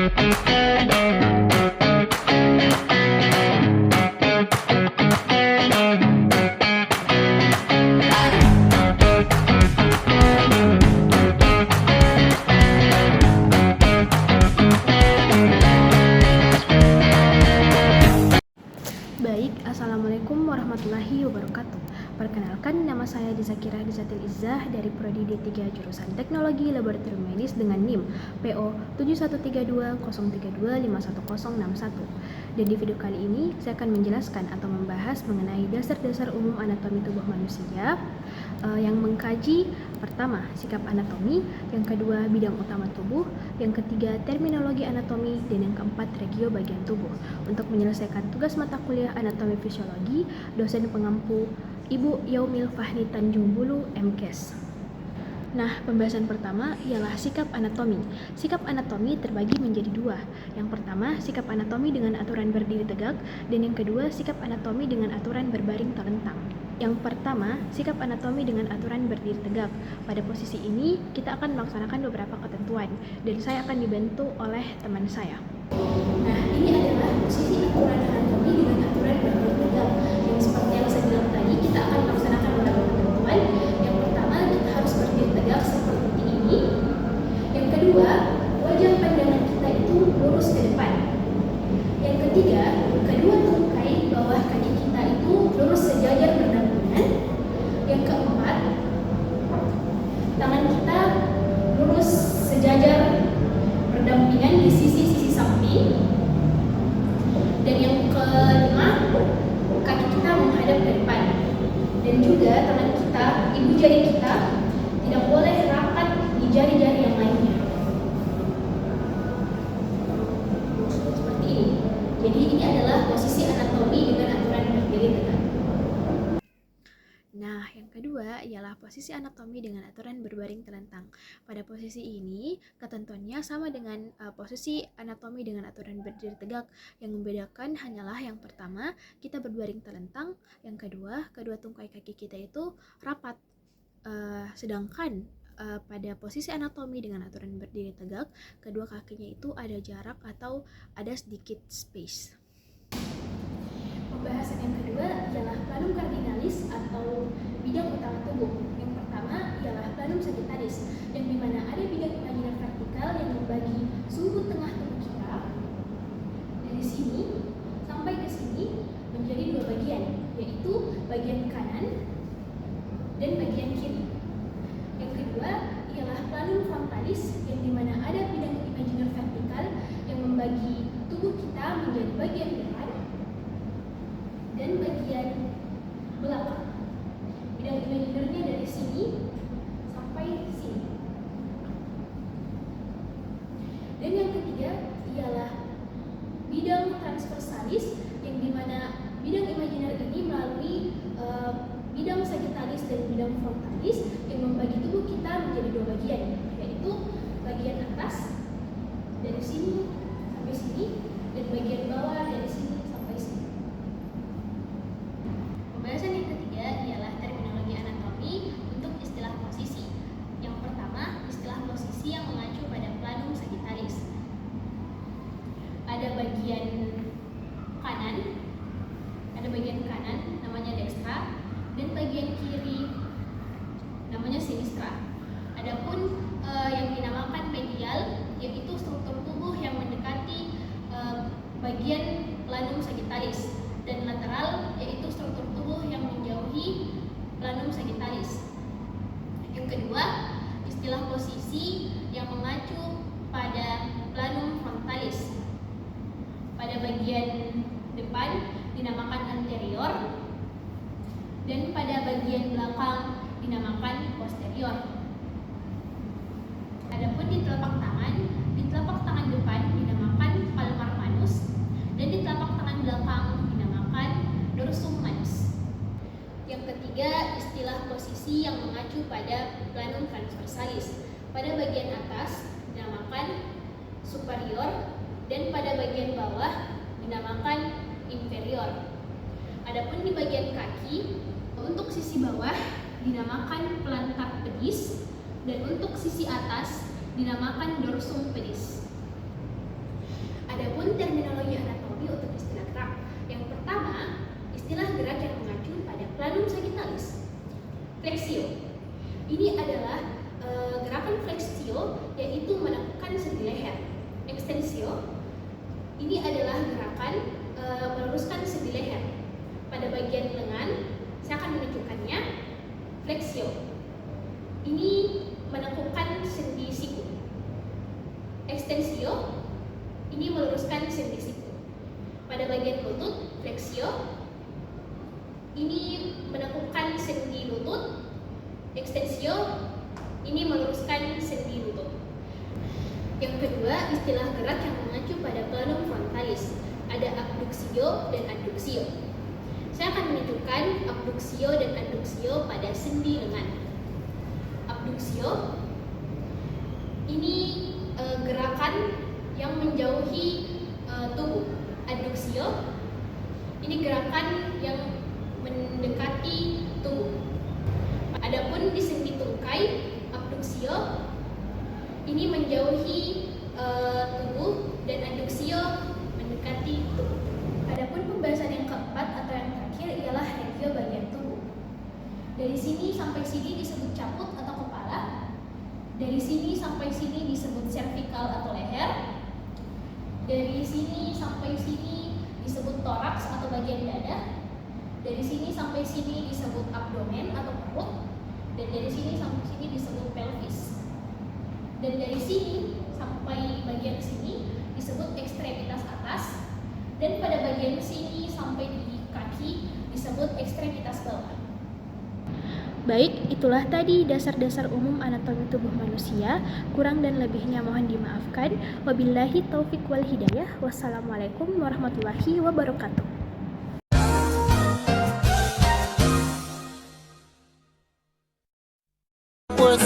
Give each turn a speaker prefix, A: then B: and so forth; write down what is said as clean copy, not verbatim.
A: Baik, Assalamualaikum warahmatullahi wabarakatuh. Perkenalkan, nama saya Dizakirah Dizatil Izzah dari Prodi D3 Jurusan Teknologi Laboratorium Medis dengan NIM PO 713203251061. Dan di video kali ini, saya akan menjelaskan atau membahas mengenai dasar-dasar umum anatomi tubuh manusia yang mengkaji pertama, sikap anatomi, yang kedua, bidang utama tubuh, yang ketiga, terminologi anatomi, dan yang keempat, regio bagian tubuh. Untuk menyelesaikan tugas mata kuliah anatomi fisiologi, dosen pengampu Ibu Yaumil Fahri Tanjung Bulu, MKes. Nah, pembahasan pertama ialah sikap anatomi. Sikap anatomi terbagi menjadi dua. Yang pertama, sikap anatomi dengan aturan berdiri tegak, dan yang kedua, sikap anatomi dengan aturan berbaring telentang. Yang pertama, sikap anatomi dengan aturan berdiri tegak. Pada posisi ini, kita akan melaksanakan beberapa ketentuan, dan saya akan dibantu oleh teman saya. Nah, ini adalah posisi aturan anatomi dengan aturan berdiri tegak. Yang seperti yang saya bilang tadi, kita akan melaksanakan beberapa ketentuan. Yang pertama, kita harus berdiri tegak seperti ini. Yang kedua, wajah pandangan kita itu lurus ke depan. Yang ketiga, kedua tungkai bawah kaki kita itu lurus sejajar berdampingan. Yang keempat, tangan kita lurus sejajar berdampingan di sisi-sisi samping. Dan yang kelima, kaki kita menghadap ke depan. Dan juga tangan kita, ibu jari kita tidak boleh rapat di jari-jari yang lainnya. Seperti ini. Jadi ini adalah posisi anatomi dengan aturan berdiri tegak. Nah, yang kedua ialah posisi anatomi dengan aturan berbaring telentang. Pada posisi ini, ketentuannya sama dengan posisi anatomi dengan aturan berdiri tegak. Yang membedakan hanyalah yang pertama, kita berbaring telentang. Yang kedua, kedua tungkai kaki kita itu rapat. Sedangkan pada posisi anatomi dengan aturan berdiri tegak, kedua kakinya itu ada jarak atau ada sedikit space. Pembahasan yang kedua ialah planum cardinalis atau bidang utama tubuh. Yang pertama ialah planum sagittalis, yang dimana ada bidang imaginer vertikal yang membagi sudut tengah tubuh kita dari sini sampai ke sini menjadi dua bagian, yaitu bagian kanan dan bagian kiri. Yang kedua ialah planum frontalis, yang dimana ada bidang imaginer vertikal yang membagi tubuh kita menjadi bagian depan dan bagian belakang. Bidang imaginernya dari sini sampai sini. Dan yang ketiga ialah bidang transversalis, yang dimana bidang imaginer ini melalui bidang sagittalis dan bidang frontalis yang membagi tubuh kita menjadi dua bagian, yaitu bagian atas dari sini sampai sini dan bagian bawah dari sini sampai sini. Pembahasan yang ketiga ialah terminologi anatomi untuk istilah posisi. Yang pertama, istilah posisi yang mengacu pada planum sagittalis. Ada bagian kanan namanya dextra, dan bagian kiri namanya sinistra. Adapun yang dinamakan medial, yaitu struktur tubuh yang mendekati bagian planum sagittalis, dan lateral yaitu struktur tubuh yang menjauhi planum sagittalis. Yang kedua, istilah posisi yang mengacu pada planum frontalis. Pada bagian depan dinamakan anterior, dan pada bagian belakang dinamakan posterior. Adapun di telapak tangan depan dinamakan palmar manus, dan di telapak tangan belakang dinamakan dorsum manus. Yang ketiga, istilah posisi yang mengacu pada planum transversalis. Pada bagian atas dinamakan superior, dan pada bagian bawah dinamakan inferior. Adapun di bagian kaki, untuk sisi bawah dinamakan plantar pedis, dan untuk sisi atas dinamakan dorsum pedis. terminologi anatomi untuk istilah gerak. Yang pertama, istilah gerak yang mengacu pada planum sagittalis. Flexio. Ini adalah gerakan flexio, yaitu menekukkan sendi leher. Extensio. Ini adalah gerakan meluruskan sendi leher. Pada bagian lengan, saya akan menunjukkannya. Flexio. Ini menekukkan sendi siku. Extensio. Ini meluruskan sendi siku. Pada bagian lutut, flexio. Ini menekukkan sendi lutut. Extensio. Ini meluruskan sendi lutut. Yang kedua, istilah gerak yang mengacu pada planum frontalis. Ada abduksio dan adduksio. Saya akan menunjukkan abduksio dan adduksio pada sendi lengan. Abduksio ini gerakan yang menjauhi tubuh. Adduksio ini gerakan yang mendekati tubuh. Adapun di sendi tungkai, abduksio ini menjauhi tubuh dan adduksio mendekati tubuh. Adapun pembahasan yang keempat atau yang terakhir ialah regio bagian tubuh. Dari sini sampai sini disebut caput atau kepala. Dari sini sampai sini disebut cervical atau leher. Dari sini sampai sini disebut toraks atau bagian dada. Dari sini sampai sini disebut abdomen atau perut. Dan dari sini sampai sini disebut pelvis. Dan dari sini sampai bagian sini disebut ekstremitas atas. Dan pada bagian sini sampai di kaki disebut ekstremitas bawah. Baik, itulah tadi dasar-dasar umum anatomi tubuh manusia. Kurang dan lebihnya mohon dimaafkan. Wabillahi taufik wal hidayah. Wassalamualaikum warahmatullahi wabarakatuh.
B: Was